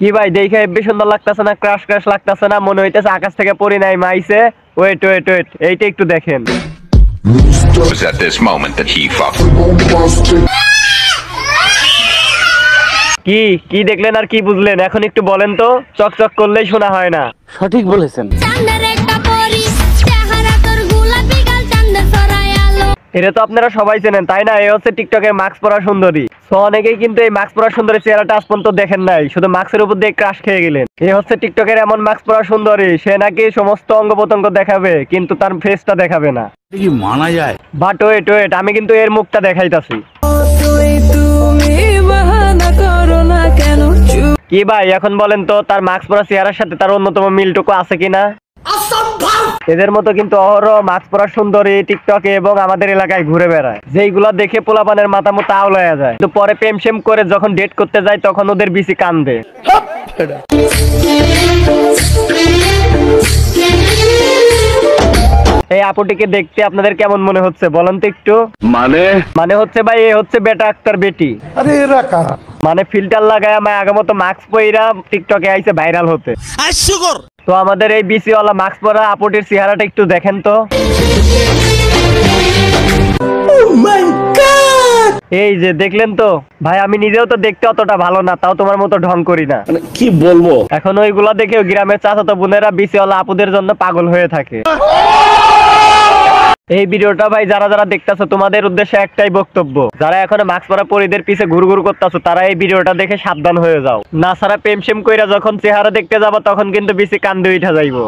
কি ভাই দেখে হেব্বি সুন্দর লাগতেছে না? ক্রাশ ক্রাশ লাগতেছে না? মনে হইতেছে আকাশ থেকে পড়ি নাই মাইছে। ওয়েট ওয়েট ওয়েট, এইটা একটু দেখেন। It was at this moment that he fucked. কি কি দেখলেন আর কি বুঝলেন এখন একটু বলেন তো, চকচক করলেই শোনা হয় না। সঠিক বলেছেন। এটা তো আপনারা সবাই চেনেন তাই না? এই হচ্ছে টিকটকের মাস্ক পরা সুন্দরী। তো অনেকেই কিন্তু এই মাস্ক পরা সুন্দরী চেহারাটা আজ পর্যন্ত দেখেন নাই, শুধু মাস্কের উপর দিয়ে ক্রাশ খেয়ে গেলেন। এই হচ্ছে টিকটকের এমন মাস্ক পরা সুন্দরী, সে নাকি সমস্ত অঙ্গ প্রত্যঙ্গ দেখাবে কিন্তু তার ফেসটা দেখাবে না। কি মানা যায়? বাট ওয়েট ওয়েট, আমি কিন্তু এর মুখটা দেখাইতাছি। কি ভাই এখন বলেন তো, তার মাস্ক পরা চেহারার সাথে তার অন্যতম মিলটুকু আছে কিনা? এদের মতো কিন্তু অহরহ মাস্ক পরা সুন্দরী টিকটকে এবং আমাদের এলাকায় ঘুরে বেড়ায়, যেইগুলা দেখে পোলাপানের মাথা মতো আওলায়া যায়, কিন্তু পরে প্রেম সেম করে যখন ডেট করতে যায় তখন ওদের বিসি কান্দে। এই আপুটিকে দেখতে আপনাদের কেমন মনে হচ্ছে বলেন তো একটু? মানে হচ্ছে ভাই, এ হচ্ছে বেটা আক্তার বেটি। আরে এরা কারা? মানে ফিল্টার লাগায় আগের মতো মাস্ক পইরা টিকটকে আইছে ভাইরাল হতে। তো আমাদের এই বিসি ওয়ালা মাস্ক পরা আপুটির চেহারাটা একটু দেখেন তো। এই যে দেখলেন তো ভাই, আমি নিজেও তো দেখতে অতটা ভালো না, তাও তোমার মতো ঢং করি না। কি বলবো? এখন ওইগুলা দেখেও গ্রামের চাচাতো বোনেরা বিসিওয়ালা আপুদের জন্য পাগল হয়ে থাকে। এই ভিডিওটা ভাই যারা যারা দেখতেছো তোমাদের উদ্দেশ্যে একটাই বক্তব্য, যারা এখন মাস্ক পরা পরিদের পিছে ঘুরঘুর করতেছো তারা এই ভিডিওটা দেখে সাবধান হয়ে যাও, না ছাড়া প্রেম সেম কইরা যখন চেহারা দেখতে যাবো তখন কিন্তু বিসি কান্দে উঠা যাইবো।